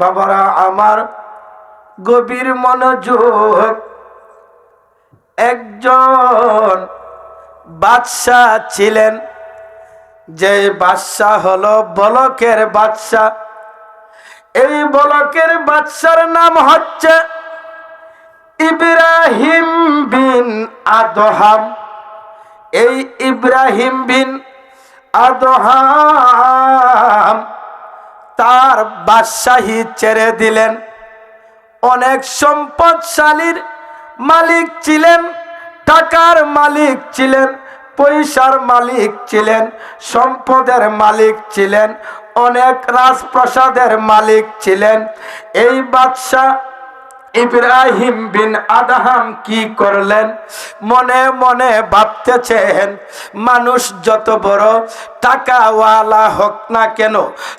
বাবারা আমার, গভীর মনোযোগ। একজন বাদশাহ ছিলেন, যে বাদশাহ হলো বলকের বাদশাহ। এই বলকের বাদশার নাম হচ্ছে ইব্রাহিম বিন আদহাম। এই ইব্রাহিম বিন আদহাম তার বাদশাহী ছেড়ে দিলেন। অনেক সম্পদশালীর মালিক ছিলেন, টাকার মালিক ছিলেন, পয়সার মালিক ছিলেন, সম্পদের মালিক ছিলেন, অনেক রাজপ্রাসাদের মালিক ছিলেন। এই বাদশাহ ইব্রাহিম বিন আদহাম কি করলেন? মনে মনে ভাবতেছেন, মানুষ যত বড় টাকাওয়ালা হোক না কেন,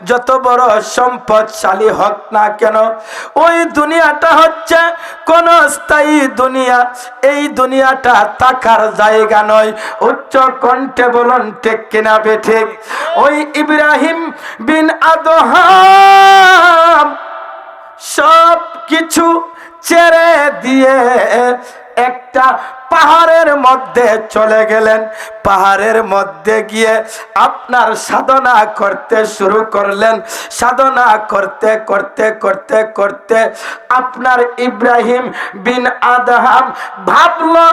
যত বড় সম্পদশালী হোক না কেন, ওই দুনিয়াটা হচ্ছে কোন স্থায়ী দুনিয়া। এই দুনিয়াটা থাকার জায়গা নয়। উচ্চ কণ্ঠে বলুন ঠিক কিনা বেঠিক? ওই ইব্রাহিম বিন আদহাম সব কিছু ছেড়ে দিয়ে একটা পাহাড়ের মধ্যে চলে গেলেন। পাহাড়ের মধ্যে গিয়ে আপনার সাধনা করতে শুরু করলেন। সাধনা করতে করতে করতে করতে আপনার ইব্রাহিম বিন আদহাম ভাবলো,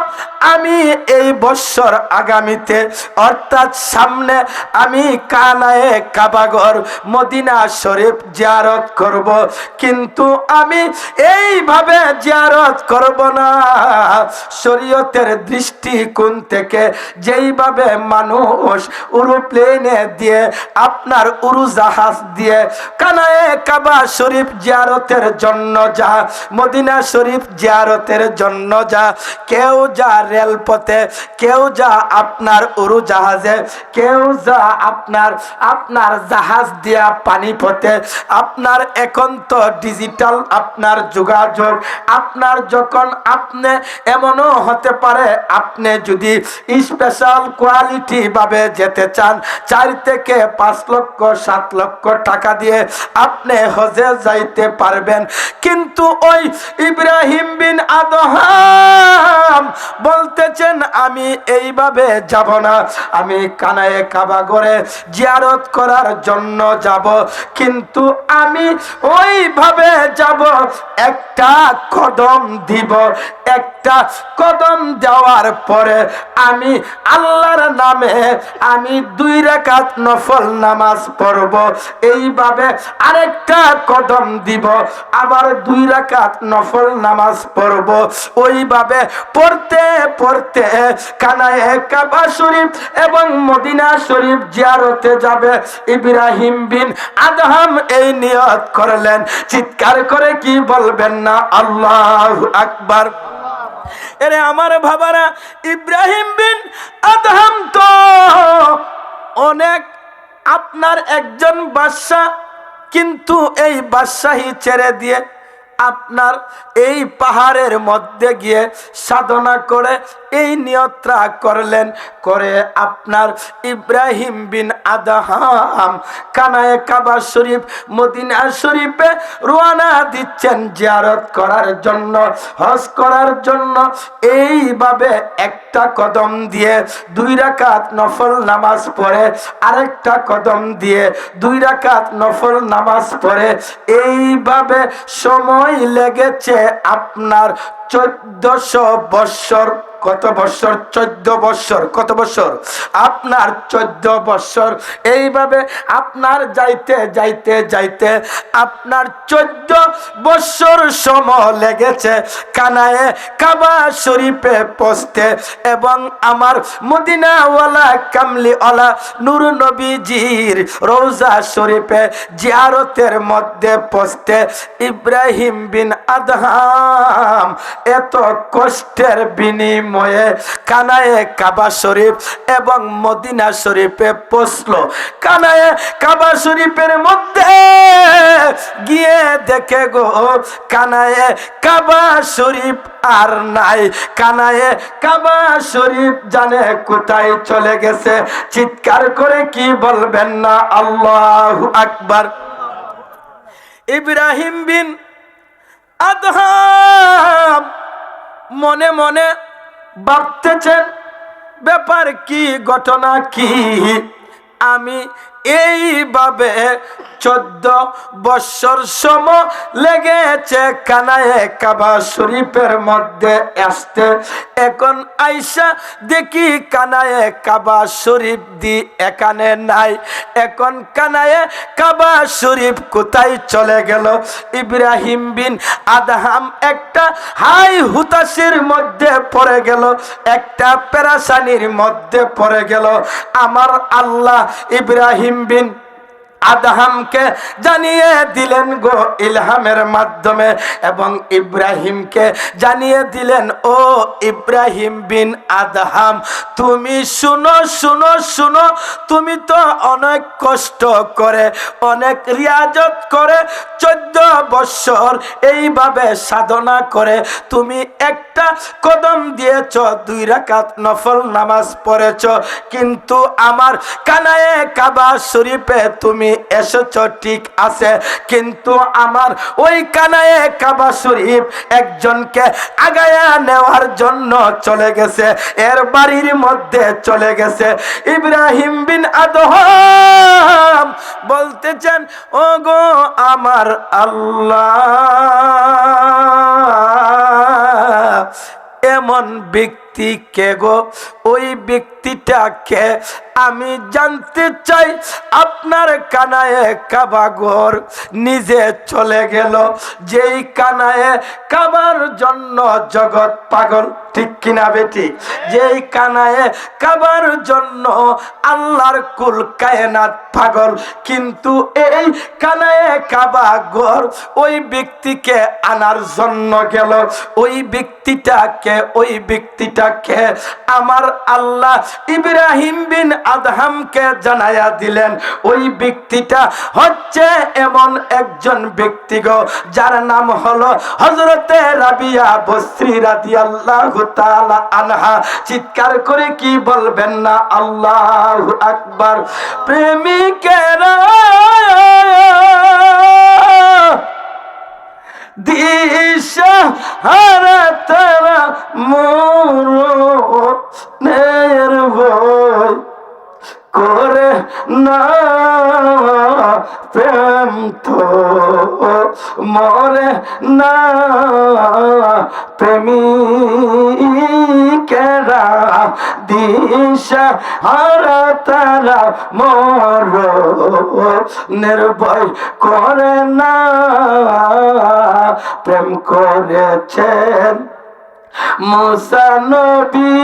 আমি এই বছর আগামীতে অর্থাৎ সামনে আমি কানায়ে কাবাঘর মদিনা শরীফ জিয়ারত করব, কিন্তু আমি এইভাবে জিয়ারত করব না। শরীয়তের দৃষ্টিকোণ থেকে যেইভাবে মানুষ উড়োপ্লেনে দিয়ে, আপনার উড়োজাহাজ দিয়ে কানায়ে কাবা শরীফ জিয়ারতের জন্য যা, মদিনা শরীফ জিয়ারতের জন্য যা, কেউ যা রেলপথে, কেউ যা আপনার উড়োজাহাজে, কেউ যা আপনার জাহাজ দিয়া পানিপথে। আপনার এখন তো ডিজিটাল আপনার যোগাযোগ। আপনার যখন আপনি এমনও হতে পারে, আপনি যদি স্পেশাল কোয়ালিটি ভাবে যেতে চান, 4 থেকে 5 লক্ষ 7 লক্ষ টাকা দিয়ে আপনি হজে যাইতে পারবেন। কিন্তু ওই ইব্রাহিম বিন আদহাম বলতেছেন, আমি এইভাবে যাব না, আমি কানায়ে কাবা ঘরে জিয়ারত করার জন্য যাব, কিন্তু আমি ওইভাবে যাব, একটা কদম দিব, একটা কদম দেওয়ার পরে আমি আল্লাহর নামে আমি 2 রাকাত নফল নামাজ পড়ব। এইভাবে আরেকটা কদম দিব, আবার 2 রাকাত নফল নামাজ পড়ব। ওইভাবে পড়তে পড়তে কানায়ে কাবা শরীফ এবং মদিনা শরীফ জিয়ারতে যাবে। ইব্রাহিম বিন আদহাম এই নিয়ত করলেন। চিৎকার করে কি বলবেন না আল্লাহু আকবার? এরে আমার বাবারা, ইব্রাহিম বিন আদহাম তো অনেক আপনার একজন বাদশা, কিন্তু এই বাদশাহী ছেড়ে দিয়ে আপনার এই পাহাড়ের মধ্যে গিয়ে সাধনা করে এই নিয়তটা করলেন। করে আপনার ইব্রাহিম বিন আদহাম কানায়ে কাবা শরীফ মদিনা শরীফে রওনা দিচ্ছেন জিয়ারত করার জন্য, হজ করার জন্য। এইভাবে একটা কদম দিয়ে 2 রাকাত নফল নামাজ পড়ে, আরেকটা কদম দিয়ে 2 রাকাত নফল নামাজ পড়ে। এইভাবে সময় লেগেছে আপনার 1400 বৎসর। কত বৎসর? 14 বৎসর। কত বৎসর? আপনার 14 বৎসর। এইভাবে আপনার যাইতে যাইতে যাইতে আপনার 14 বৎসর সময় লেগেছে কানায়ে কাবা শরীফে পৌঁছতে, এবং আমার মদিনাওয়ালা কামলিওয়ালা নূর নবীজির রওজা শরীফে জিয়ারতের মধ্যে পৌঁছতে ইব্রাহিম বিন আদহাম এত কষ্টের বিনিময়ে কানায়ে কাবা শরীফ এবং মদিনা শরীফে পৌঁছলো। কানায়ে কাবা শরীফের মধ্যে গিয়ে দেখে গো, কানায়ে কাবা শরীফ আর নাই। কানায়ে কাবা শরীফ জানে কোথায় চলে গেছে? চিৎকার করে কি বলবেন না আল্লাহু আকবার? ইব্রাহিম বিন আদহাম মনে মনে ভাবতেছেন, ব্যাপার কি, ঘটনা কি? আমি এইভাবে 14 বৎসর সময় লেগেছে কানায়ে কাবা শরীফের মধ্যে আসতে। এখন আইসা দেখি কানায়ে কাবা শরীফ দি এখানে নাই। এখন কানায়ে কাবা শরীফ কোথায় চলে গেল? ইব্রাহিম বিন আদহাম একটা হাই হুতাশির মধ্যে পড়ে গেল, একটা পেরেশানির মধ্যে পড়ে গেল। আমার আল্লাহ ইব্রাহিম বিন আদহামকে জানিয়ে দিলেন গো ইলহামের মাধ্যমে, এবং ইব্রাহিমকে জানিয়ে দিলেন, ও ইব্রাহিম বিন আদহাম, তুমি শুনো শুনো শুনো, তুমি তো অনেক কষ্ট করে, অনেক রিয়াজত করে 14 বৎসর এইভাবে সাধনা করে তুমি একটা কদম দিয়েছ, 2 রাকাত নফল নামাজ পড়েছ, কিন্তু আমার কানায়ে কাবা শরীফে তুমি এসেছ ঠিক আছে, কিন্তু আমার ওই কানায়ে কাবা শরীফ একজনকে আগায়া নেওয়ার জন্য চলে গেছে, এর বাড়ির মধ্যে চলে গেছে। ইব্রাহিম বিন আদহাম বলতেছেন, ও গো আমার আল্লাহ, এমন ব্যক্তি কে গো? ওই ব্যক্তিটাকে আমি জানতে চাই। আপনার কানায়ে কাবা ঘর নিজে চলে গেল, যেই কানায়ে কাবার জন্য জগৎ পাগল, ঠিক কিনা বেটি? যেই কানায়ে কাবার জন্য আল্লাহর কুল কায়নাত পাগল, কিন্তু এই কানায়ে কাবা ঘর ওই ব্যক্তিকে আনার জন্য গেল। ওই ব্যক্তিটাকে আমার আল্লাহ ইব্রাহিম বিন আদহামকে জানায়া দিলেন, ওই ব্যক্তিটা হচ্ছে এমন একজন ব্যক্তি গো, যার নাম হলো হযরতে রাবিয়া বসরি রাদিয়াল্লাহু তাআলা আনহা। চিৎকার করে কি বলবেন না আল্লাহু আকবার? প্রেমিকেরা দিশা হারা তারা মরণের ভয় করে না, প্রেম তো মরে না, প্রেমিকেরা দিশা হারা তারা মরণের ভয় করে না, প্রেম করেছেন মুসা নবী,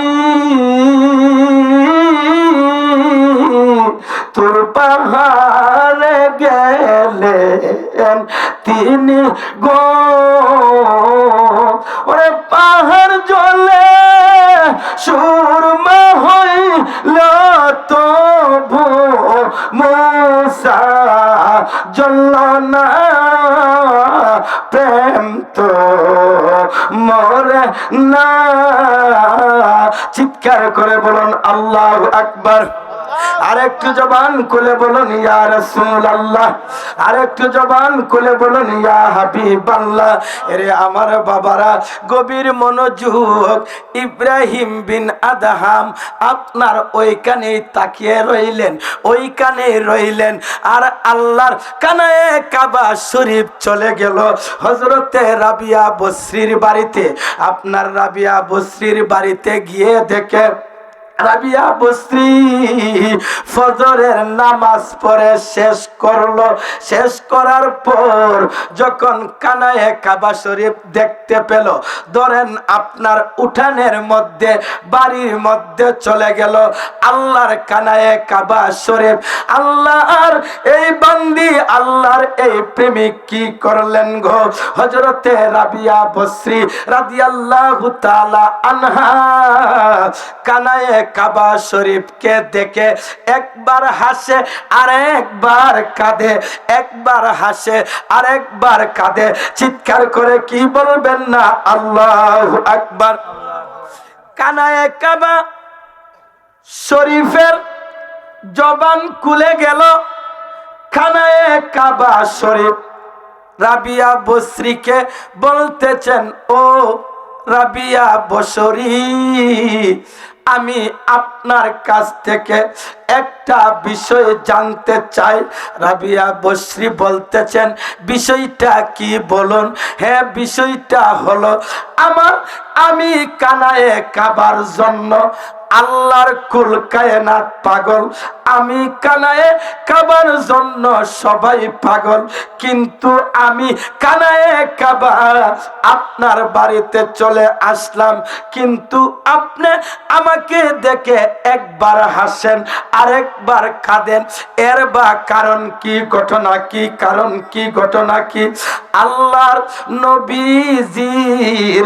তোর পাহাড়ে গেলেন তিনি গো, ওরে পাহাড় জ্বলে সুরমা হইল তবু মুসা জ্বলল না, প্রেম তো মরে না। চিৎকার করে বলুন আল্লাহু আকবার। আরেকটু জবান খুলে বলুন ইয়া রাসূলুল্লাহ, আরেকটু জবান খুলে বলুন ইয়া হাবিবাল্লাহ। এরে আমার বাবারা, গভীর মনোযোগ। ইব্রাহিম বিন আদহাম আপনার ওইখানে তাকিয়ে রইলেন, ওইখানে রইলেন, আর আল্লাহর কানায়ে কাবা শরীফ চলে গেল হযরতে রাবিয়া বসরির বাড়িতে। আপনার রাবিয়া বসরির বাড়িতে গিয়ে দেখে রাবিয়া বসরি ফজরের নামাজ পড়ে শেষ করলো। শেষ করার পর যখন কানায়ে কাবা শরীফ দেখতে পেল, ধরেন আপনার উঠানের মধ্যে, বাড়ির মধ্যে চলে গেল আল্লাহর কানায়ে কাবা শরীফ। আল্লাহর এই বান্দি, আল্লাহর এই প্রেমিক কি করলেন গো? হযরতে রাবিয়া বসরি রাদিয়াল্লাহু তাআলা আনহা কানায়ে কাবা শরীফকে দেখে একবার হাসে আর একবার কাঁদে, একবার হাসে আর একবার কাঁদে। চিৎকার করে কি বলবেন না আল্লাহু আকবার। কানায়ে কাবা শরীফের জবান খুলে গেল। কানায়ে কাবা শরীফ রাবিয়া বসরিকে বলতেছেন, ও রাবিয়া বসরি, আমি আপনার কাছ থেকে একটা বিষয় জানতে চাই। রাবিয়া বসরি বলতেছেন, বিষয়টা কি বলুন? হ্যাঁ, বিষয়টা হলো আমি কানায়ে কাবার জন্য আল্লাহর কুল কায়নাত পাগল, আমি কানায়ে কাবার জন্য সবাই পাগল, কিন্তু আমি কানায়ে কাবা আপনার বাড়িতে চলে আসলাম, কিন্তু আপনি আমাকে দেখে একবার হাসেন আরেকবার কাঁদেন, এর বা কারণ কি, ঘটনা কি, কারণ কি, ঘটনা কি? আল্লাহর নবীজির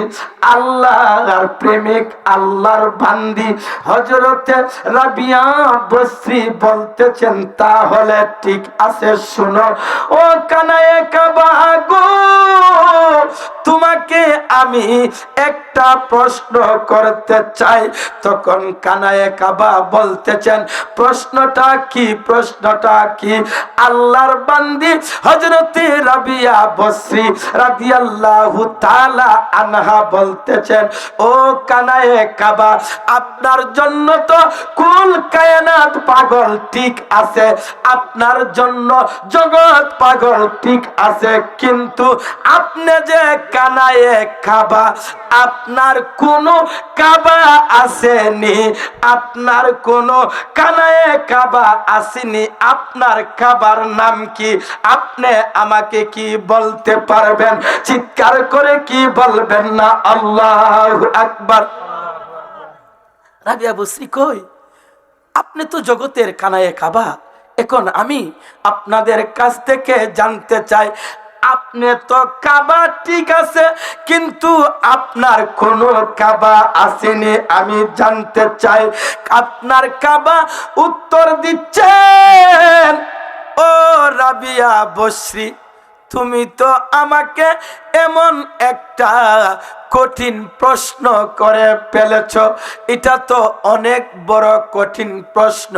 আল্লাহর প্রেমিক, আল্লাহর বান্দি হযরতে রাবিয়া বসরি বলতেছেন, তাহলে ঠিক আছে, শুনো ও কানায়ে কাবা গো, তোমাকে আমি একটা প্রশ্ন করতে চাই। তখন কানায়ে কাবা বলতেছেন, প্রশ্নটা কি, প্রশ্নটা কি? আল্লাহর বান্দি হযরতে রাবিয়া বসরি রাদিয়াল্লাহু তাআলা আনহা বলতেছেন, ও কানায়ে কাবা, আপনার জন্য তো কুল কায়নাত পাগল, ঠিক আছে, আপনার জন্য জগৎ পাগল, ঠিক আছে, কিন্তু আপনি যে কানায়ে কাবা, আপনার কোনো কাবা আসেনি, আপনার কোনো কানায়ে কাবা আসেনি, আপনার কাবার নাম কি? আপনি আমাকে কি বলতে পারবেন? চিৎকার করে কি বলবেন না আল্লাহু আকবার? রাবিয়া বসরি কই, আপনি তো জগতের কানায়ে কাবা, এখন আমি আপনাদের কাছ থেকে জানতে চাই, আপনি তো কাবা ঠিক আছে, কিন্তু আপনার কোনো কাবা আসেনি, আমি জানতে চাই আপনার কাবা। উত্তর দিচ্ছেন, ও রাবিয়া বসরি, তুমি তো আমাকে এমন একটা কঠিন প্রশ্ন করে ফেলেছ, এটা তো অনেক বড় কঠিন প্রশ্ন।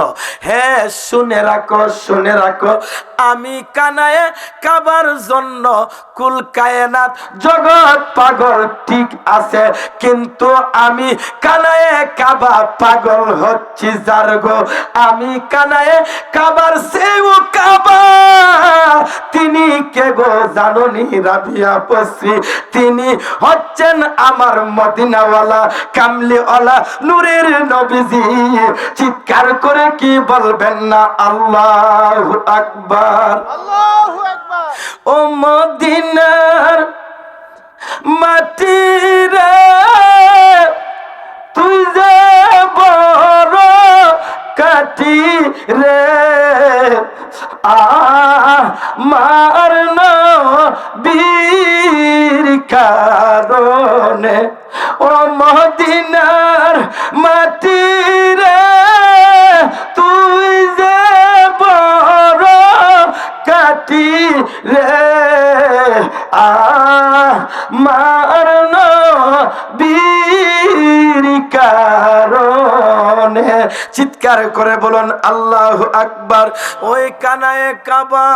হ্যাঁ, শুনে রাখো, শুনে রাখো, আমি কানায়ে কাবার জন্য কুল কায়নাত জগৎ পাগল, ঠিক আছে, কিন্তু আমি কানায়ে কাবা পাগল হচ্ছি যার গো, আমি কানায়ে কাবার সেও কাবা, তিনি কে গো জানোনি রাবিয়া বসরি? তিনি হচ্ছেন আমার মদিনাওয়ালা কামলিওয়ালা নূরের নবীজি। চিৎকার করে কি বলবেন না আল্লাহু আকবার? আল্লাহু আকবার। ও মদিনার মাটি রে, তুই যে বড় কাটি রে, আমার নবীর কারণে, ও মদিনার মাটি রে, তুই যে বড় কাটি রে, আমার নবীর কারণে। চিৎকার করে বলুন আল্লাহু আকবার। ওই কানায়ে কাবা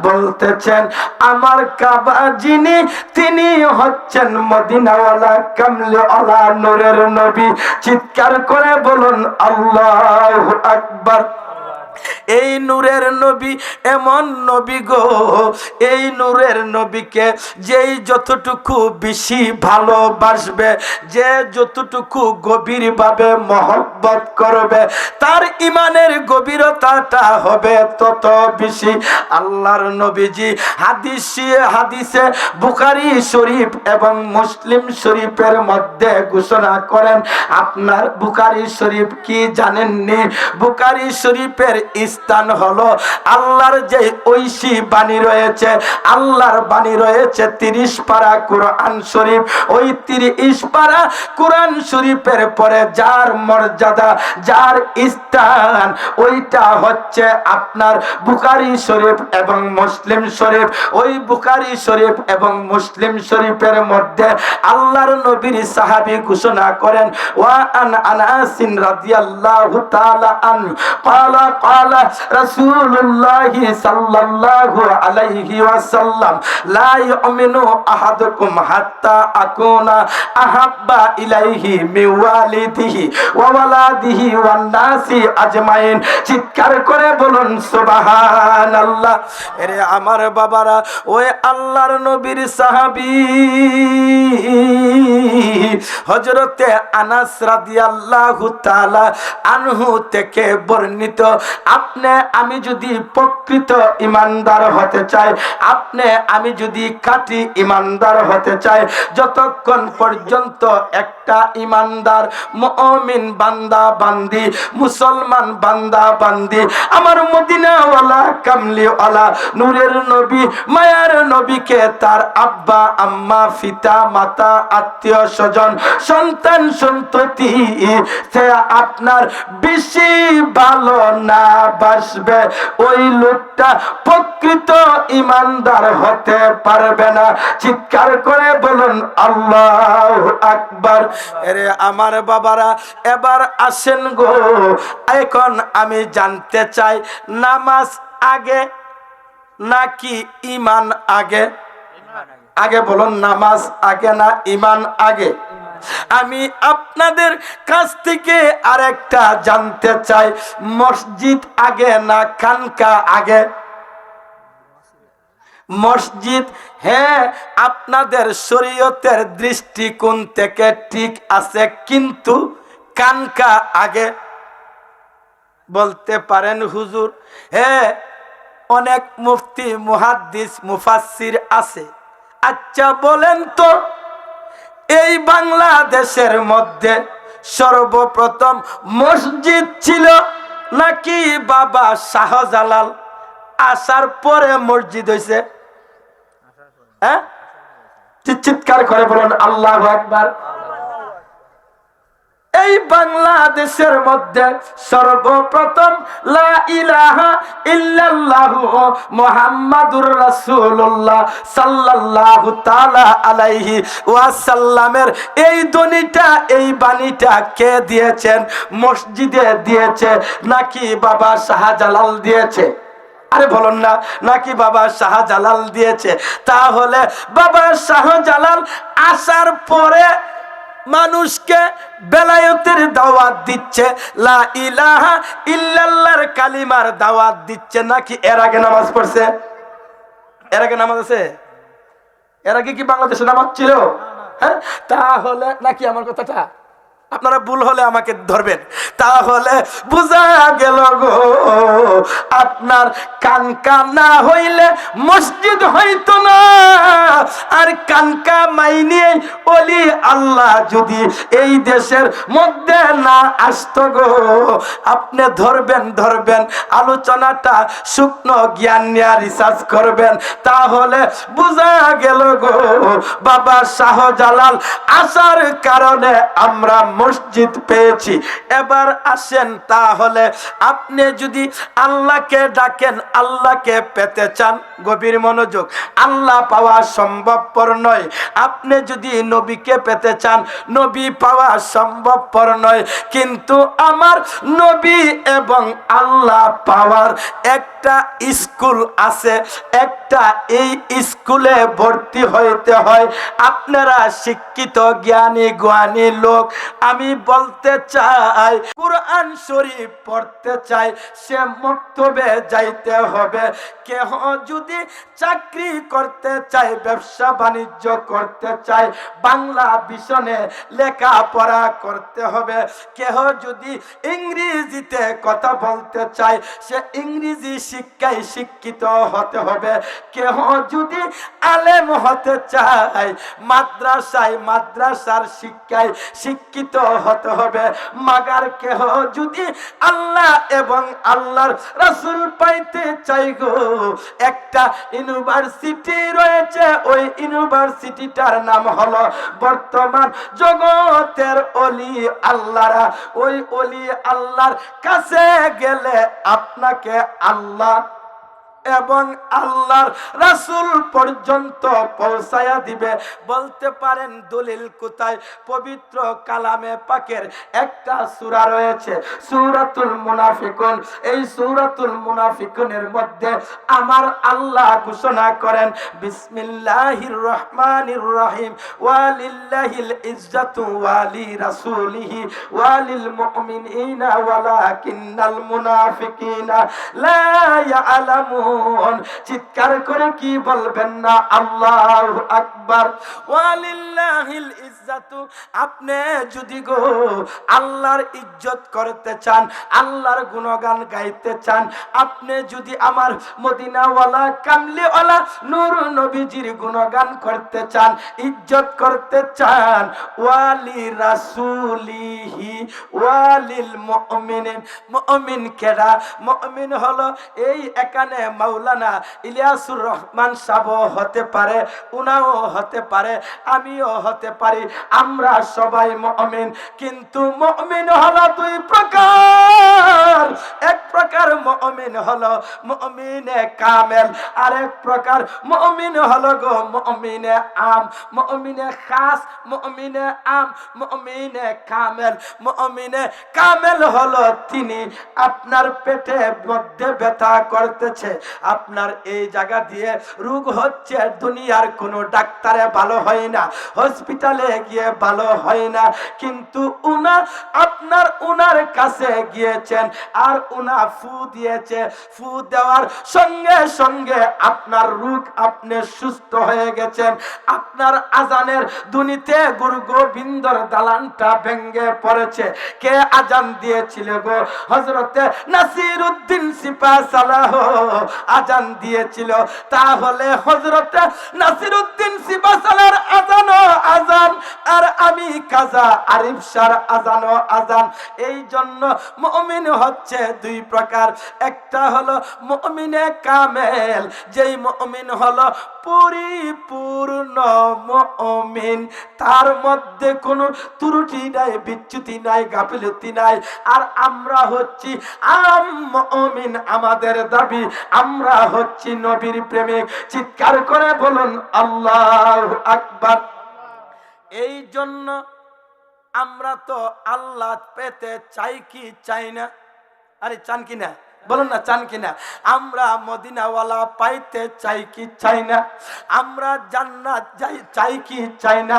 বলতেছেন, আমার কাবা যিনি, তিনি হচ্ছেন মদিনাওয়ালা কামলিওয়ালা নূরের নবী। চিৎকার করে বলুন আল্লাহু আকবার। এই নূরের নবী এমন নবী গো, এই নূরের নবীকে যেই যতটুকু বেশি ভালোবাসবে, যে যতটুকু গভীরভাবে মহব্বত করবে, তার ইমানের গভীরতাটা হবে তত বেশি। আল্লাহর নবীজি হাদিসে বুখারী শরীফ এবং মুসলিম শরীফের মধ্যে ঘোষণা করেন, আপনার বুখারী শরীফ কি জানেননি? বুখারী শরীফের স্থান হলো আল্লাহর যে ঐশী বাণী রয়েছে, আল্লাহর বাণী রয়েছে 30 পারা কোরআন শরীফ। ওই 30 পারা কোরআন শরীফের পরে যার মর্যাদা, যার স্থান, ওইটা হচ্ছে আপনার বুখারী শরীফ এবং মুসলিম শরীফ। ওই বুখারী শরীফ এবং মুসলিম শরীফের মধ্যে আল্লাহর নবীর সাহাবী ঘোষণা করেন, ওয়া আন আনাস রাদিয়াল্লাহু তাআলা আন ক্বালা ক্বালা রাসূলুল্লাহি সাল্লাল্লাহু আলাইহি ওয়াসাল্লাম লা ইউমিনু আহাদুকুম হাত্তা আকুনা আহাব্বা ইলাইহি মিন ওয়ালিদিহি ওয়া ওয়ালাদিহি ওয়ান নাসি আজমাইন। চিৎকার করে বলুন সুবহানাল্লাহ। এরে আমার বাবারা, ওই আল্লাহর নবীর সাহাবী হযরতে আনাস রাদিয়াল্লাহু তাআলা আনহু থেকে বর্ণিত, আপনি আমি যদি প্রকৃত ঈমানদার হতে চাই, আপনি আমি যদি খাঁটি ঈমানদার হতে চাই, যতক্ষণ পর্যন্ত একটা ঈমানদার মুমিন বান্দা বান্দি, মুসলমান বান্দা বান্দি আমার মদিনাওয়ালা কামলিওয়ালা নূরের নবী মায়ার নবীকে তার আব্বা আম্মা পিতা মাতা আত্মীয় স্বজন সন্তান সন্ততি সে আপনার বেশি ভালো না বাসবে, ওই লোকটা প্রকৃত ঈমানদার হতে পারবে না। চিৎকার করে বলুন আল্লাহু আকবার। এরে আমার বাবারা, এবার আসেন গো, এখন আমি জানতে চাই নামাজ আগে নাকি ঈমান আগে? আগে বলুন, নামাজ আগে না ঈমান আগে? আমি আপনাদের কাছ থেকে আরেকটা জানতে চাই, মসজিদ আগে না খানকা আগে? মসজিদ, হ্যাঁ, আপনাদের শরীয়তের দৃষ্টিকোণ থেকে ঠিক আছে, কিন্তু খানকা আগে। বলতে পারেন হুজুর, হ্যাঁ, অনেক মুফতি মুহাদ্দিস মুফাসসির আছে। আচ্ছা বলেন তো, এই বাংলাদেশের মধ্যে সর্বপ্রথম মসজিদ ছিল নাকি বাবা শাহজালাল আসার পরে মসজিদ হয়েছে? হ্যাঁ, চিৎকার করে বলুন আল্লাহু আকবার। এই বাংলাদেশের মধ্যে সর্বপ্রথম লা ইলাহা ইল্লাল্লাহু মুহাম্মাদুর রাসূলুল্লাহ সাল্লাল্লাহু তাআলা আলাইহি ওয়াসাল্লামের এই ধ্বনিটা, এই বাণীটা কে দিয়েছেন? মসজিদে দিয়েছে নাকি বাবা শাহজালাল দিয়েছে? আরে বলুন না, নাকি বাবা শাহজালাল দিয়েছে? তাহলে বাবা শাহজালাল আসার পরে মানুষকে বেলায়েতের দাওয়াত দিচ্ছে, লা ইলাহা ইল্লাল্লাহর কালিমার দাওয়াত দিচ্ছে, নাকি এর আগে নামাজ পড়ছে? এর আগে নামাজ আছে? এর আগে কি বাংলাদেশে নামাজ ছিল? হ্যাঁ, তাহলে নাকি আমার কথাটা আপনারা ভুল হলে আমাকে ধরবেন। তাহলে বোঝা গেল গো, আপনার কানকা না হইলে মসজিদ হইতো না। আর কানকা মাইনে ওলি আল্লাহ যদি এই দেশের মধ্যে না আসতো গো, আপনি ধরবেন আলোচনাটা শুকনো জ্ঞান নিয়ে রিসার্চ করবেন, তাহলে বোঝা গেল গো বাবা শাহজালাল আসার কারণে আমরা মসজিদ পেয়েছি। এবার আসেন, তাহলে আপনি যদি আল্লাহকে ডাকেন, আল্লাহকে পেতে চান, গভীর মনোযোগ, আল্লাহ পাওয়া সম্ভবপর নয়। আপনি যদি নবীকে পেতে চান, নবী পাওয়া সম্ভবপর নয়। কিন্তু আমার নবী এবং আল্লাহ পাওয়ার একটা স্কুল আছে, একটা এই স্কুলে ভর্তি হইতে হয়। আপনারা শিক্ষিত জ্ঞানী জ্ঞানী লোক, আমি বলতে চাই, কুরআন শরীফ পড়তে চাই, সে মক্তবে যাইতে হবে। কেহ যদি চাকরি করতে চায়, ব্যবসা বাণিজ্য করতে চায়, বাংলা বিষয়ে লেখাপড়া করতে হবে। কেহ যদি ইংরেজিতে কথা বলতে চায়, সে ইংরেজি শিক্ষায় শিক্ষিত হতে হবে। কেহ যদি আলেম হতে চায়, মাদ্রাসার শিক্ষায় শিক্ষিত হতে হবে। মাগার কেহ যদি আল্লাহ এবং আল্লাহর রাসূল পাইতে চাই গো, একটা ইউনিভার্সিটি রয়েছে, ওই ইউনিভার্সিটিটার নাম হলো বর্তমান জগতের ওলি আল্লাহরা। ওই ওলি আল্লাহর কাছে গেলে আপনাকে আল্লাহ এবং আল্লাহর রাসূল পর্যন্ত পৌঁছায়া দিবে। বলতে পারেন দলিল কোথায়? পবিত্র কালামে পাকের একটা সূরা রয়েছে সূরাতুল মুনাফিকুন। এই সূরাতুল মুনাফিকুনের মধ্যে আমার আল্লাহ ঘোষণা করেন বিসমিল্লাহির রহমানির রহিম ওয়ালিল্লাহিল ইজ্জাতু ওয়ালি রাসূলিহি ওয়ালিল মুমিনিনা ওয়ালাকিন্নাল মুনাফিকিনা লা ইয়ালামুন। চিৎকার করে কি বলবেন না আল্লাহু আকবার। ওয়ালিল্লাহিল ইজ্জাতু, আপনি যদি গো আল্লাহর ইজ্জত করতে চান, আল্লাহর গুণগান গাইতে চান, আপনি যদি আমার মদিনাওয়ালা কামলিওয়ালা নূর নবীজির গুণগান করতে চান, ইজ্জত করতে চান, ওয়ালি রাসূলিহি ওয়ালিল মুমিনিন। মুমিন কেডা? মুমিন হলো এই এখানে মাওলানা ইলিয়াসুর রহমান সাহেব হতে পারে, উনাও হতে পারে, আমিও হতে পারি, আমরা সবাই মুমিন। কিন্তু মুমিন হলো দুই প্রকার। এক প্রকার মুমিন হলো মুমিনে কামেল, আর এক প্রকার মুমিন হলো গো মুমিনে আম, মুমিনে খাস, মুমিনে আম, মুমিনে কামেল। মুমিনে কামেল হলো তিনি আপনার পেটের মধ্যে ব্যথা করতেছে, আপনার এই জায়গা দিয়ে রোগ হচ্ছে, দুনিয়ার কোনো ডাক্তারে ভালো হয় না, হসপিটালে গিয়ে ভালো হয় না, কিন্তু উনার কাছে গিয়েছেন আর উনা ফু দিয়েছে, ফু দেওয়ার সঙ্গে সঙ্গে আপনার রোগ আপনি সুস্থ হয়ে গেছেন। আপনার আজানের ধ্বনিতে গুরু গোবিন্দর দালানটা ভেঙে পড়েছে। কে আজান দিয়েছিল গো? হযরতে নাসিরউদ্দিন সিপাহসালাহ আজান দিয়েছিল। তাহলে হযরতে নাসিরউদ্দিন সিপাহসালাহর আজানও আজান, আর আমি কাজা আরিফ শাহর আজানও আজান। এই জন্য মুমিন হচ্ছে দুই প্রকার। একটা হলো মুমিনে কামেল, যেই মুমিন হলো পরিপূর্ণ মুমিন, তার মধ্যে কোনো ত্রুটি নাই, বিচ্যুতি নাই, গাফিলতি নাই। আর আমরা হচ্ছি আম মুমিন। আমাদের দাবি আমরা হচ্ছি নবীর প্রেমিক। চিৎকার করে বলুন আল্লাহু আকবার। এই জন্য আমরা তো আল্লাহ পেতে চাই কি চাই না? আরে চান কি না? বলুন না, চান কিনা? আমরা মদিনাওয়ালা পাইতে চাই কি চাই না? আমরা জান্নাত চাই কি চাই না?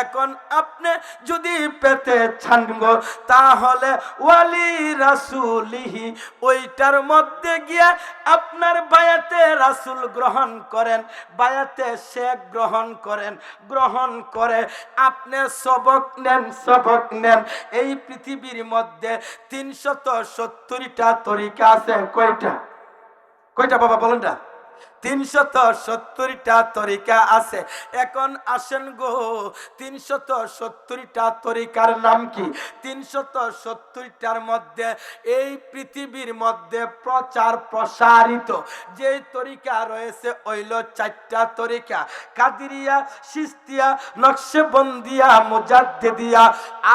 এখন আপনি যদি পেতে চান গো, তাহলে ওয়ালি রাসূলিহি ওইটার মধ্যে গিয়ে আপনার বায়াতে রাসূল গ্রহণ করেন, বায়াতে শেখ গ্রহণ করেন, গ্রহণ করে আপনি সবক নেন, সবক নেন। এই পৃথিবীর মধ্যে 370টা তরিকা আছে। কয়টা? কয়টা বাবা বলেন না? 370টা তরিকা আছে। এখন আসেন গো, 370টা তরিকার নাম কি? 370টার মধ্যে এই পৃথিবীর মধ্যে প্রচার প্রসারিত যে তরিকা রয়েছে হইল 4টা তরিকা: কাদিরিয়া, সিস্তিয়া, নকশবন্দিয়া, মুজাদ্দিদিয়া।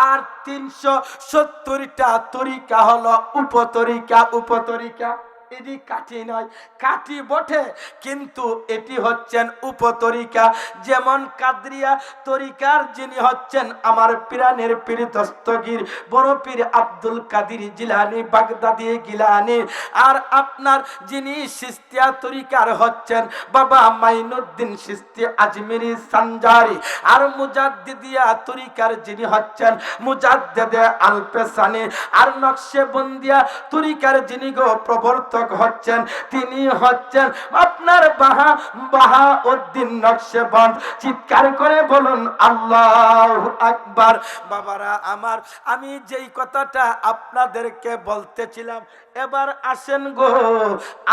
আর 370টা তরিকা হলো উপতরিকা। উপতরিকা এটি কাঠি নয়, কাঠি বটে, কিন্তু এটি হচ্ছেন উপতরিকা। যেমন কাদরিয়া তরিকার যিনি হচ্ছেন আমার পিরানের পীর দস্তগীর বড় পীর আব্দুল কাদের জিলানী বাগদাদি গিলানী। আর আপনার যিনি সিস্তিয়া তরিকার হচ্ছেন বাবা মাইনুদ্দিন সিস্তি আজমিরি সানজারি। আর মুজাদ্দিদিয়া তরিকার যিনি হচ্ছেন মুজাদ্দেদে আলপেসানি। আর নকশবন্দিয়া তরিকার যিনি গো প্রবর্তক হচ্ছেন তিনি হচ্ছেন আপনার বাহাউদ্দিন নকশবন্দ। চিৎকার করে বলুন আল্লাহু আকবার। বাবারা আমার, আমি যেই কথাটা আপনাদেরকে বলতেছিলাম, এবার আসেন গো,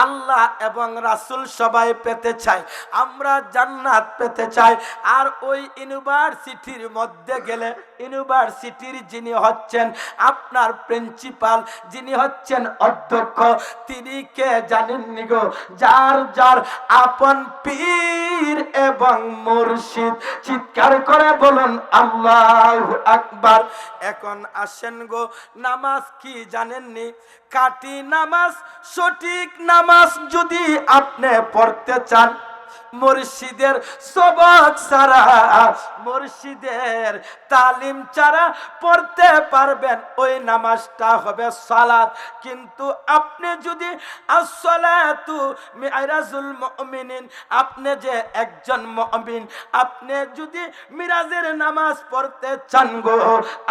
আল্লাহ এবং রাসূল সবাই পেতে চাই, আমরা জান্নাত পেতে চাই। আর ওই ইউনিভার্সিটির মধ্যে গেলে ইউনিভার্সিটির যিনি হচ্ছেন আপনার প্রিন্সিপাল, যিনি হচ্ছেন অধ্যক্ষ, তিনি কে জানেননি গো? যার যার আপন পীর এবং মুর্শিদ। চিৎকার করে বলুন আল্লাহু আকবার। এখন আসেন গো, নামাজ কি জানেননি? কাটি নামাজ, সঠিক নামাজ যদি আপনি পড়তে চান, মুর্শিদের সবক ছাড়া, মুর্শিদের তালিম ছাড়া পড়তে পারবেন ওই নামাজটা হবে সালাত। কিন্তু আপনি যদি আসসালাতু মিরাজুল মুমিনিন, আপনি যে একজন মুমিন, আপনি যদি মিরাজের নামাজ পড়তে চান গো,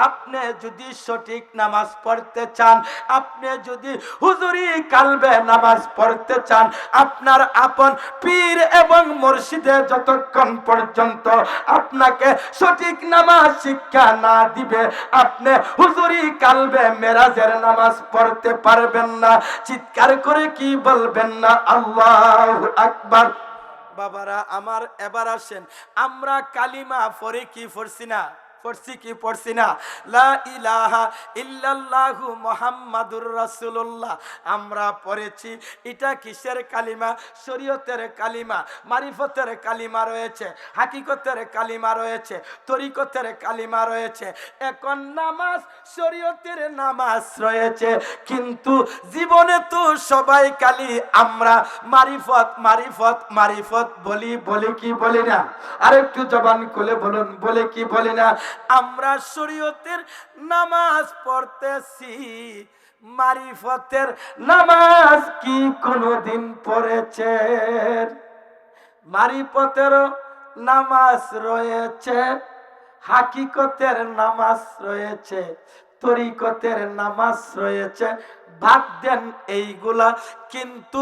আপনি যদি সঠিক নামাজ পড়তে চান, আপনি যদি হুজুরি কালবে নামাজ পড়তে চান, আপনার আপন পীর এবং মুর্শিদে যতক্ষণ পর্যন্ত আপনাকে সঠিক নামাজ শিক্ষা না দিবে, আপনি হুজুরি কালবে মেরাজের নামাজ পড়তে পারবেন না। চিৎকার করে কি বলবেন না আল্লাহু আকবার? বাবারা আমার, এবার আসেন, আমরা কালিমা পড়ে কি পড়ছি না? পড়ছি কি পড়ছি না? লা ইলাহা ইল্লাল্লাহু মুহাম্মাদুর রাসূলুল্লাহ আমরা পড়েছি। এটা কিসের কালিমা? শরীয়তের কালিমা, মারিফতের কালিমা রয়েছে, হাকিকতের কালিমা রয়েছে, তরিকতের কালিমা রয়েছে। এখন নামাজ শরীয়তের নামাজ রয়েছে, কিন্তু জীবনে তো সবাই খালি আমরা মারিফত মারিফত মারিফত বলি, বলি কি বলি না? আরেকটু জবান খুলে বলুন, বলে কি বলি না? আমরা শরীয়তের নামাজ পড়তেছি, মারিফতের নামাজ কি কোনদিন পড়েছেন? মারিফতের নামাজ রয়েছে, হাকিকতের নামাজ রয়েছে, তরিকতের নামাজ রয়েছে, বাদ দেন এইগুলা। কিন্তু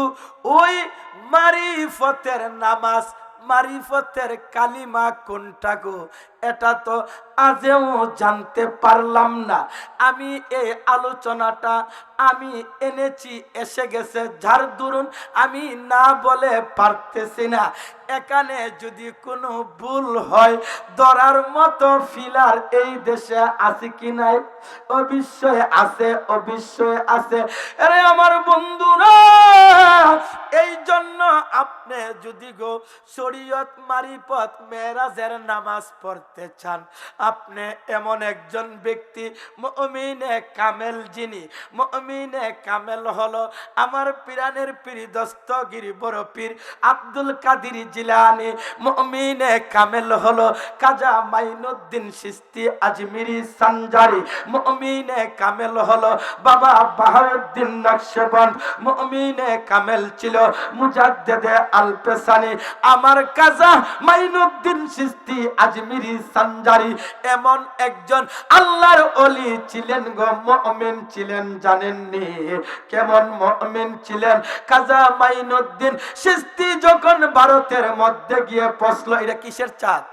ওই মারিফতের নামাজ, মারিফতের কালিমা কোনটা গো? এটা তো আজও জানতে পারলাম না। আমি এই আলোচনাটা আমি এনেছি, এসে গেছে, যার দরুন আমি না বলে পারতেছি না। এখানে যদি কোনো ভুল হয়, ধরার মতো ফিলার এই দেশে আছে কি নাই? অবশ্যই আছে, অবশ্যই আছে। আরে আমার বন্ধুরা, এই জন্য আপনি যদি গো শরীয়ত মারিফত মেরাজের নামাজ পড়তে চান, আপনি এমন একজন ব্যক্তি, মুমিনে কামেল, যিনি মুমিনে কামেল হলো আমার পিরানের পীর দস্তগীর বড় পীর আব্দুল কাদের জিলানী। মুমিনে কামেল হলো খাজা মাইনুদ্দিন চিশতি আজমিরি সানজারি। মুমিনে কামেল হলো বাবা বাহাউদ্দিন নকশবন্দ। মুমিনে কামেল ছিল মুজাদ্দেদে আল-পেশানি আমার খাজা মাইনুদ্দিন চিশতি আজমিরি সানজারি। এমন একজন আল্লাহর ওলি ছিলেন গো, মুমিন ছিলেন। জানেননি কেমন মুমিন ছিলেন? খাজা মাইনুদ্দিন চিশতি যখন ভারতের মধ্যে গিয়ে পৌঁছলো, এটা কিসের চাঁদ?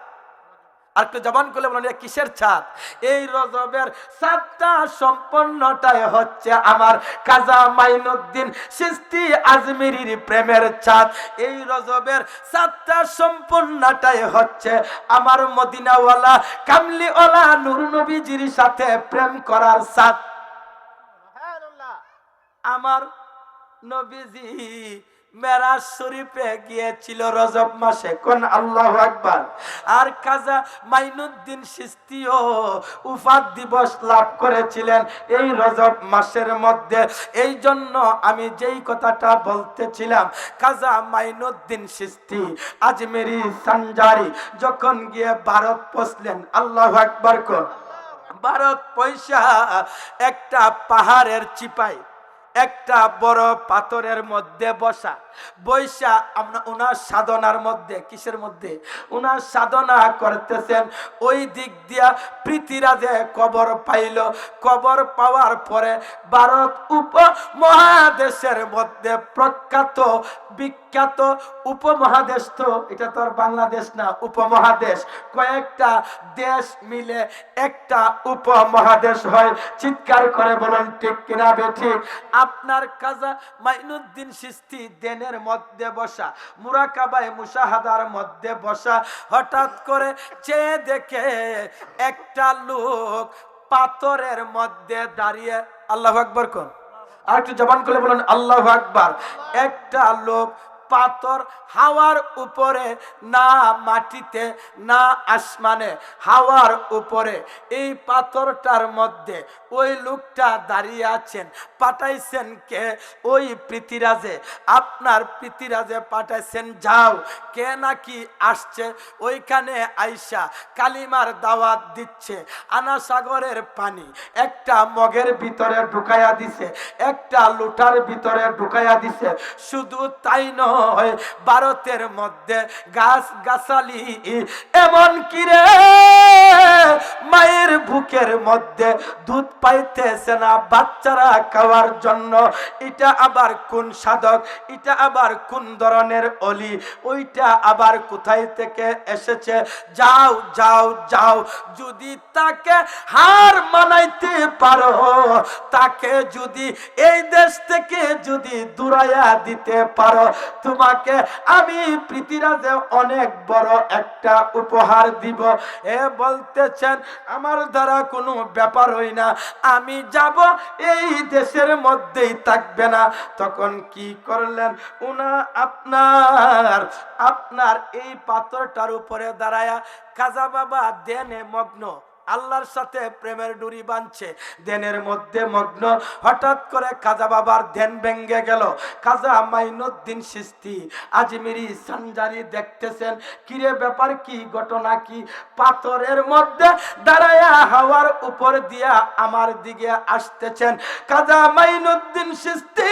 আর একটু জবান খুলে বলুন, এটা কিসের চাঁদ? এই রজবের চাঁদটা সম্পূর্ণটাই হচ্ছে আমার খাজা মাইনুদ্দিন চিশতি আজমিরির প্রেমের চাঁদ। এই রজবের চাঁদটা সম্পূর্ণটাই হচ্ছে আমার মদিনাওয়ালা কামলিওয়ালা নূর নবীজির সাথে প্রেম করার চাঁদ। আমার নবীজি মেরাজ শরীফে গিয়েছিল রজব মাসে, কোন আল্লাহু আকবার। আর খাজা মাইনুদ্দিন চিশতিও উফাত দিবস লাভ করেছিলেন এই রজব মাসের মধ্যে। এই জন্য আমি যেই কথাটা বলতেছিলাম, খাজা মাইনুদ্দিন চিশতি আজমেরি সানজারি যখন গিয়ে ভারত পৌঁছলেন, আল্লাহু আকবার কোন, ভারত পয়সা একটা পাহাড়ের চিপায় একটা বড় পাথরের মধ্যে বৈশা আমরা ওনার সাধনার মধ্যে, কিসের মধ্যে? ওনার সাধনা করতেছেন। ওই দিক দিয়া পৃথিরাজে কবর পাইল। কবর পাওয়ার পরে ভারত উপমহাদেশের মধ্যে প্রখ্যাত বিখ্যাত উপমহাদেশ, তো এটা তো আর বাংলাদেশ না, উপমহাদেশ, কয়েকটা দেশ মিলে একটা উপমহাদেশ হয়। চিৎকার করে বলেন ঠিক কিনা বেঠিক? আপনার খাজা মাইনুদ্দিন চিশতি দেনের মধ্যে বসা, মুরাকাবায়ে মুশাহাদার মধ্যে বসা, হঠাৎ করে চেয়ে দেখে একটা লোক পাথরের মধ্যে দাঁড়িয়ে, আল্লাহু আকবার কোন, আর একটু জবান করে বলুন আল্লাহু আকবার। একটা লোক পাথর হাওয়ার উপরে, না মাটিতে না আসমানে, হাওয়ার উপরে। এই পাথরটার মধ্যে ওই লোকটা দাঁড়িয়ে আছেন। পাঠাইছেন কে? ওই পৃথিরাজে, আপনার পৃথিরাজে পাঠাইছেন। যাও, কে নাকি আসছে ওইখানে আইসা কালিমার দাওয়াত দিচ্ছে। আনা সাগরের পানি একটা মগের ভিতরে ঢুকাইয়া দিছে, একটা লোটার ভিতরে ঢুকাইয়া দিছে। শুধু তাই নয়, ভারতের মধ্যে গাছ গাছালি, এমন কি রে মায়ের বুকের মধ্যে দুধ পাইতেছে না বাচ্চারা খাওয়ার জন্য। এটা আবার কোন সাধক, এটা আবার কোন ধরনের অলি, ওইটা আবার কোথায় থেকে এসেছে? যাও যাও যাও, যদি তাকে হার মানাইতে পারো, তাকে যদি এই দেশ থেকে যদি দূরাইয়া দিতে পারো, তোমাকে আমি পৃথিবীতে অনেক বড় একটা উপহার দিব। এ বলতেছেন আমার দ্বারা কোনো ব্যাপার হই না, আমি যাব, এই দেশের মধ্যেই থাকবে না। তখন কি করলেন উনা? আপনার এই পাথরটার উপরে দাঁড়ায়া খাজা বাবা ধ্যানে মগ্ন, আল্লাহর সাথে প্রেমের ডুরি বাঁধছে, ধ্যানের মধ্যে মগ্ন। হঠাৎ করে খাজা বাবার ধ্যান ভেঙ্গে গেল। খাজা মাইনুদ্দিন চিশতি আজমিরি সানজারি দেখতেছেন, কিরে ব্যাপার কি, ঘটনা কি? পাথরের মধ্যে দাঁড়ায়া হাওয়ার উপর দিয়া আমার দিকে আসতেছেন। খাজা মাইনুদ্দিন চিশতি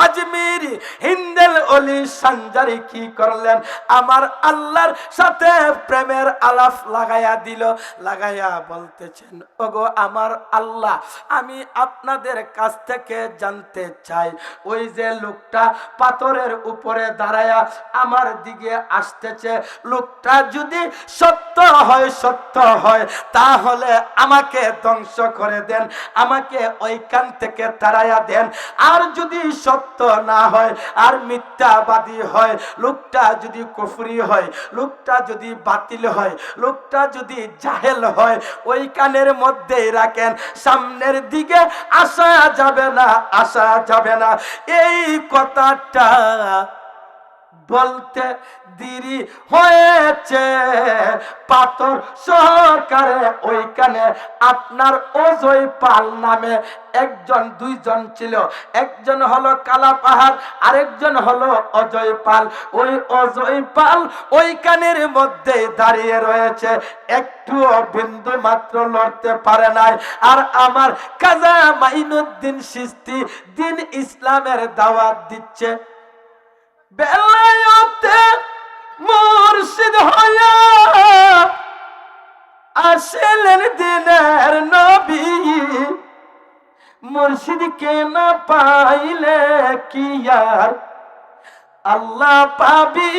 আজমিরি হিন্দেল অলি সানজারি কি করলেন? আমার আল্লাহর সাথে প্রেমের আলাপ লাগাইয়া দিল। লাগাইয়া বলতেছেন, ওগো আমার আল্লাহ, আমি আপনাদের কাছ থেকে জানতে চাই, ওই যে লোকটা পাথরের উপরে দাঁড়ায়া আমার দিকে আসতেছে, লোকটা যদি সত্য হয় তাহলে আমাকে ধ্বংস করে দেন, আমাকে ওইখান থেকে তাড়াইয়া দেন। আর যদি সত্য না হয়, আর মিথ্যাবাদী হয়, লোকটা যদি কুফরি হয়, লোকটা যদি বাতিল হয়, লোকটা যদি জাহেল হয়, ওই কানের মধ্যেই রাখেন, সামনের দিকে আসা যাবে না, আসা যাবে না। এই কথাটা বলতে দেরি হয়েছে। পাথর সরকারে ওইখানে আপনার অজয় পাল নামে একজন দুইজন ছিল, একজন হলো কালা পাহাড়, আরেকজন হলো অজয় পাল। ওই অজয় পাল ওইখানের মধ্যে দাঁড়িয়ে রয়েছে, একটুও বিন্দু মাত্র লড়তে পারে নাই। আর আমার খাজা মাইনুদ্দিন চিশতি দিন ইসলামের দাওয়াত দিচ্ছে। বেলায়েতে মুর্শিদ হইয়া আসলেন দিনের নবী, মুর্শিদকে না পাইলে কি আর আল্লাহ পাবি,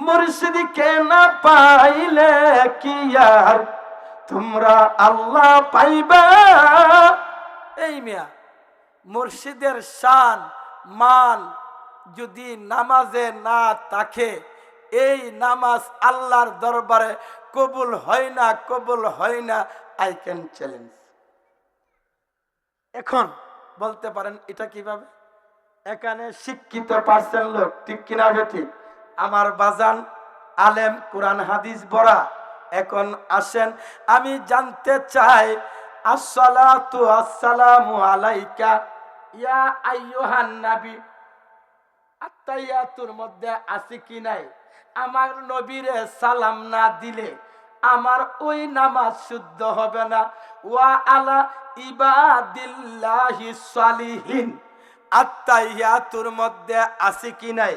মুর্শিদকে না পাইলে কি আর তোমরা আল্লাহ পাইবা। এই মিয়া, মুর্শিদের শান মান যদি নামাজে না থাকে, এই নামাজ আল্লাহর দরবারে কবুল হয় না, কবুল হয় না। I can challenge. এখন বলতে পারেন এটা কিভাবে? এখানে শিক্ষিত পার্সেন্ট লোক, ঠিক কিনা বেঠিক? আমার বাজান আলেম, কোরআন হাদিস পড়া। এখন আসেন, আমি জানতে চাই, আসসালাতু আসসালামু আলাইকা ইয়া আইয়ুহান নবী, আত্তাহিয়াতুর মধ্যে আছে কি নাই? আমার নবীরে সালাম না দিলে আমার ওই নামাজ শুদ্ধ হবে না। ওয়া আলা ইবাদিল্লাহি সালিহিন, আত্তাহিয়াতুর মধ্যে আছে কি নাই?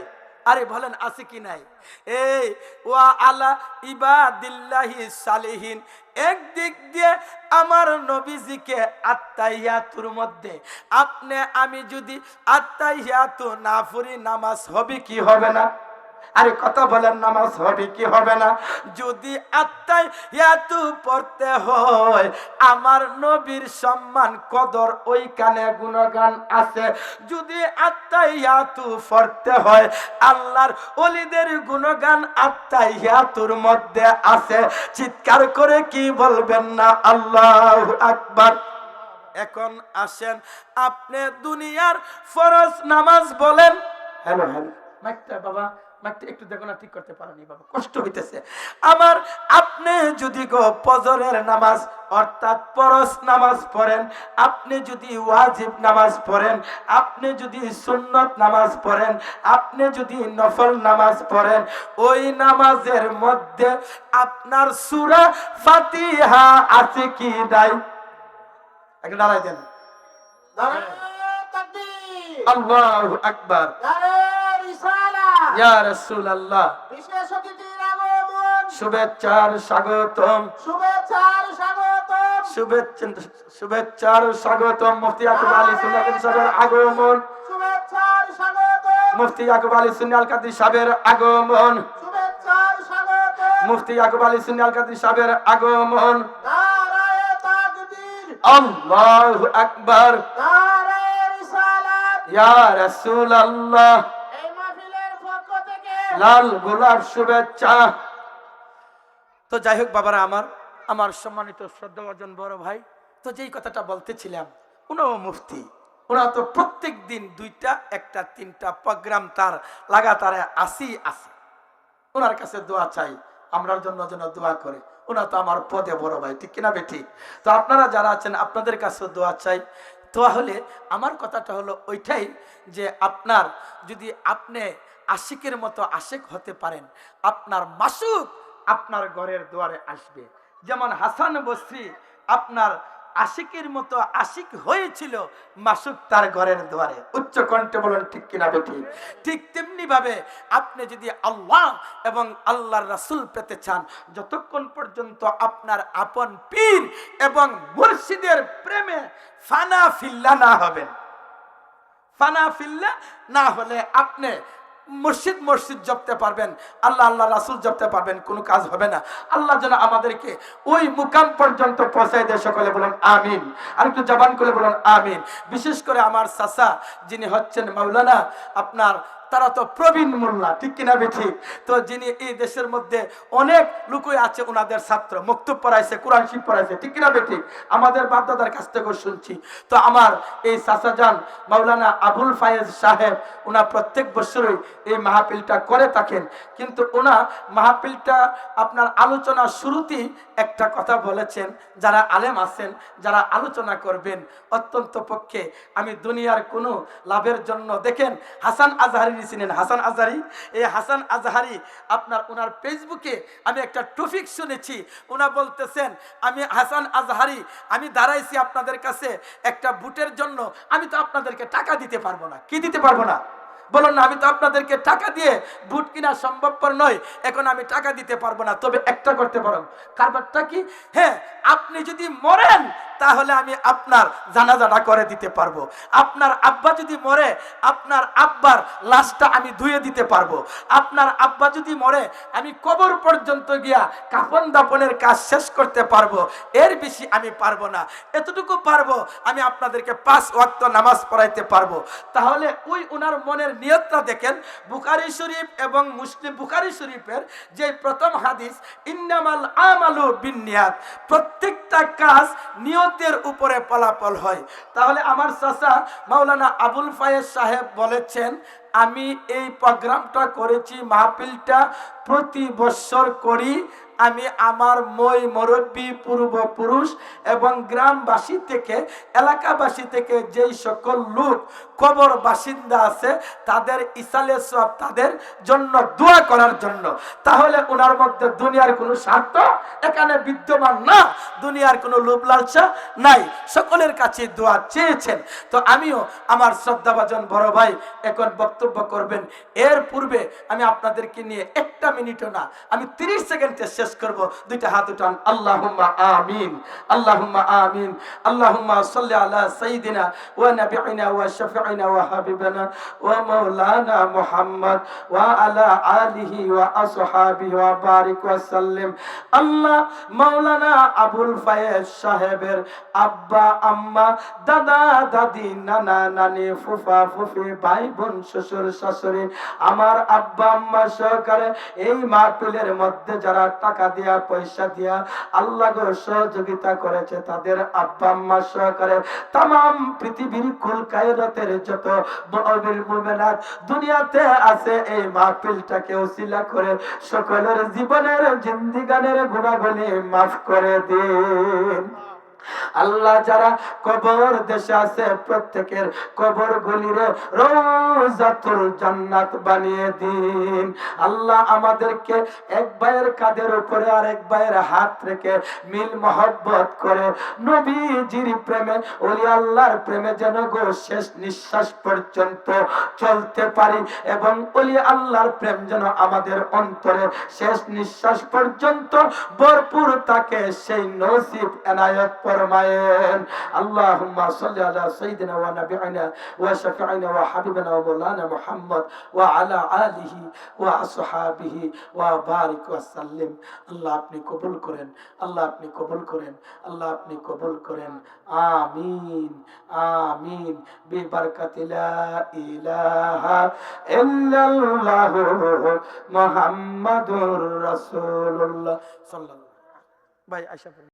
আরে বলেন আছে কি নাই? এই ওয়া আলা ইবাদিল্লাহি সালিহিন, একদিক দিয়ে আমার নবীজিকে আত্তাহিয়াতুর মধ্যে আপনি আমি যদি আত্তাহিয়াতু না পড়ি, নামাজ হবে কি হবে না? আরে কথা বলেন, নামাজ হবে কি হবে না? যদি আত্তাহিয়াতু পড়তে হয়, আমার নবীর সম্মান কদর ওইখানে গুণগান আছে। যদি আত্তাহিয়াতু পড়তে হয়, আল্লাহর ওলিদের গুণগান আত্তাহিয়াতুর মধ্যে আছে। চিৎকার করে কি বলবেন না আল্লাহু আকবার? এখন আসেন, আপনি দুনিয়ার ফরজ নামাজ বলেন, হ্যালো হ্যালো, মাইকটা বাবা, মাইকটা একটু দেখো না, ঠিক করতে পারোনি বাবা, কষ্ট হইতেছে আমার। আপনি যদি গো ফজরের নামাজ অর্থাৎ ফরজ নামাজ পড়েন, আপনি যদি ওয়াজিব নামাজ পড়েন, আপনি যদি সুন্নত নামাজ পড়েন, আপনি যদি নফল নামাজ পড়েন, ওই নামাজের মধ্যে আপনার সূরা ফাতিহা আছে কি নাই? একটা দাঁড়াই দেন। আল্লাহু আকবার, ইয়া রাসূলুল্লাহ, বিশেষ অতিথির আগমন, শুভেচ্ছার স্বাগতম, শুভেচ্ছার স্বাগতম, শুভেচ্ছার স্বাগতম, মুফতি ইয়াকুব আলী সুন্নাহ সাহেবের আগমন, শুভেচ্ছার স্বাগতম, মুফতি ইয়াকুব আলী সুন্নাহ আল কাদরি সাহেবের আগমন, শুভেচ্ছার স্বাগতম, মুফতি ইয়াকুব আলী সুন্নাহ আল কাদরি সাহেবের আগমন। নারায়ে তাকবীর, আল্লাহু আকবার, নারায়ে রিসালাত। ইয়া রাসূলুল্লাহ, এই মাহফিলের পক্ষ থেকে লাল গোলাপ শুভেচ্ছা। তো যাই হোক বাবারা আমার, আমার সম্মানিত শ্রদ্ধাভাজন বড় ভাই, তো যেই কথাটা বলতেছিলাম, উনিও মুফতি, ওরা তো প্রত্যেক দিন 2টা 1টা 3টা প্রোগ্রাম তার লাগাতারে আসি। ওনার কাছে দোয়া চাই, আমরার জন্য যেন দোয়া করে। ওনা তো আমার পদে বড় ভাই, ঠিক কিনা বেঠি? তো আপনারা যারা আছেন আপনাদের কাছেও দোয়া চাই। তাহলে আমার কথাটা হলো ওইটাই যে আপনার যদি আপনি আশিকের মতো আশিক হতে পারেন, আপনার মাসুক আপনার ঘরের দুয়ারে আসবে। যেমন হাসান বসরি আপনার আশিকের মতো আশিক হয়েছিল, মাসুক তার ঘরের দুয়ারে। উচ্চ কণ্ঠে বলেন ঠিক কিনা বেঠি? ঠিক তেমনি ভাবে আপনি যদি আল্লাহ এবং আল্লাহর রাসূল পেতে চান, যতক্ষণ পর্যন্ত আপনার আপন পীর এবং মুর্শিদের প্রেমে ফানা ফিল্লা না হবেন, ফানা ফিল্লা না হলে আপনি মসজিদ জপতে পারবেন, আল্লাহ আল্লাহ রাসূল জপতে পারবেন, কোনো কাজ হবে না। আল্লাহ যেন আমাদেরকে ওই মুকাম পর্যন্ত পৌঁছায় দেয়। সকলে বলেন আমিন, আর একটু জবান করে বলেন আমিন। বিশেষ করে আমার চাচা যিনি হচ্ছেন মাওলানা, আপনার তারা তো প্রবীণ মোল্লা, ঠিক কিনা বেঠি? তো যিনি এই দেশের মধ্যে অনেক লোকই আছে, ওনাদের ছাত্র মক্তব পড়াইছে, কোরআন শরীফ পড়াইছে, ঠিক কিনা বেঠি? আমাদের বাপদাদার কাছ থেকে শুনছি। তো আমার এই চাচা যান মাওলানা আবুল ফায়েজ সাহেব, ওনা প্রত্যেক বছরই এই মাহফিলটা করে থাকেন। কিন্তু ওনা মাহফিলটা আপনার আলোচনা শুরুতেই একটা কথা বলেছেন, যারা আলেম আছেন, যারা আলোচনা করবেন, অত্যন্ত পক্ষে আমি দুনিয়ার কোনো লাভের জন্য, দেখেন হাসান আজহারি চিনেন? হাসান আজহারি, এই হাসান আজহারি আপনার ওনার ফেসবুকে আমি একটা টপিক শুনেছি, ওনা বলতেছেন আমি হাসান আজহারি, আমি দাঁড়াইছি আপনাদের কাছে একটা বুটের জন্য, আমি তো আপনাদেরকে টাকা দিতে পারবো না। কি দিতে পারবো না? বলুন না, আমি তো আপনাদেরকে টাকা দিয়ে বুট কিনা সম্ভবপর নয়, এখন আমি টাকা দিতে পারবো না। তবে একটা করতে পারো, কারবারটা কি? হ্যাঁ, আপনি যদি মরেন তাহলে আমি আপনার জানাজাটা করে দিতে পারবো। আপনার আব্বা যদি মরে, আপনার আব্বার লাশটা আমি ধুয়ে দিতে পারবো। আপনার আব্বা যদি মরে, আমি কবর পর্যন্ত গিয়া কাফন দাফনের কাজ শেষ করতে পারবো। এর বেশি আমি পারবো না। এতটুকু পারবো, আমি আপনাদেরকে 5 ওয়াক্ত নামাজ পড়াইতে পারবো। তাহলে ওই ওনার মনের নিয়তটা দেখেন। বুখারী শরীফ এবং মুসলিম, বুখারী শরীফের যে প্রথম হাদিস, ইন্নামাল আমালু বিন্নিয়াত, প্রত্যেকটা কাজ নিয়তের উপরে ফলাফল হয়। তাহলে আমার চাচা মাওলানা আবুল ফায়েজ সাহেব বলেছেন, আমি এই প্রোগ্রামটা করেছি, মাহফিলটা প্রতি বছর করি। আমি আমার মই মুরব্বী পূর্বপুরুষ এবং গ্রামবাসী থেকে, এলাকাবাসী থেকে যেই সকল লোক কবর বাসিন্দা আছে, তাদের ইসালে সওয়াব, তাদের জন্য দোয়া করার জন্য। তাহলে ওনার মধ্যে দুনিয়ার কোনো স্বার্থ এখানে বিদ্যমান না, দুনিয়ার কোনো লোভ লালসা নাই, সকলের কাছে দোয়া চেয়েছেন। তো আমিও আমার শ্রদ্ধাভাজন বড় ভাই এখন বক্তব্য করবেন। এর পূর্বে আমি আপনাদেরকে নিয়ে 1 মিনিটও না, আমি 30 সেকেন্ডে শেষ করব। 2টা হাত উঠান, আল্লাহুম্মা আমিন, আল্লাহুম্মা আমিন। আল্লাহুম্মা সাল্লি আলা সাইয়্যিদিনা ওয়া নাবিয়িনা ওয়া শাফিঈনা ওয়া হাবিবানা ওয়া মাওলানা মুহাম্মদ ওয়া আলা আলিহি ওয়া আসহাবিহি ওয়া বারিক ওয়া সাল্লিম। আল্লাহ মাওলানা আবুল ফায়েজ সাহেবের আব্বা আম্মা, দাদা দাদি, নানা নানি, ফুফা ফুফি, ভাই বোন, শ্বশুর শ্বশুর শাশুড়ি, আমার আব্বা আম্মা সহকারে এই মাহফিলের মধ্যে যারা টাকা দিয়া পয়সা দিয়া আল্লাহ গো সহযোগিতা করেছে, তাদের আব্বা আম্মা সহকারে তামাম পৃথিবীর কুল কায়নাতের যত মুমিন মুমিনাত দুনিয়াতে আছে, এই মাহফিলটাকে উসিলা করে সকলের জীবনের জিন্দিগানের গুনাহগুলি মাফ করে দিন। আল্লাহ যারা কবর দেশে আছে প্রত্যেকের কবর গুলিরে রওজাতুল জান্নাত বানিয়ে দিন। আল্লাহ আমাদেরকে এক ভাইয়ের কাঁধের উপরে আর এক ভাইয়ের হাত রেখে মিল মহব্বত করে নবীজির প্রেমে ওলি আল্লাহর প্রেমে যেন গো শেষ নিঃশ্বাস পর্যন্ত চলতে পারি, এবং ওলি আল্লাহর প্রেম যেন আমাদের অন্তরে শেষ নিঃশ্বাস পর্যন্ত ভরপুর থাকে, সেই নসিব এনায়েত ফরমায়েন। আল্লাহুম্মা সাল্লি আলা সাইয়্যিদিনা ওয়া নাবিয়িনা ওয়া শাফিঈনা ওয়া হাবিবিনা ওয়া মাওলানা মুহাম্মদ ওয়া আলা আলিহি ওয়া আসহাবিহি ওয়া বারিক ওয়া সাল্লিম। আল্লাহ আপনি কবুল করেন, আল্লাহ আপনি কবুল করেন, আল্লাহ আপনি কবুল করেন। আমিন আমিন বিবারকাতি লা ইলাহা ইল্লাল্লাহু মুহাম্মাদুর রাসূলুল্লাহ সাল্লাল্লাহু। ভাই আশা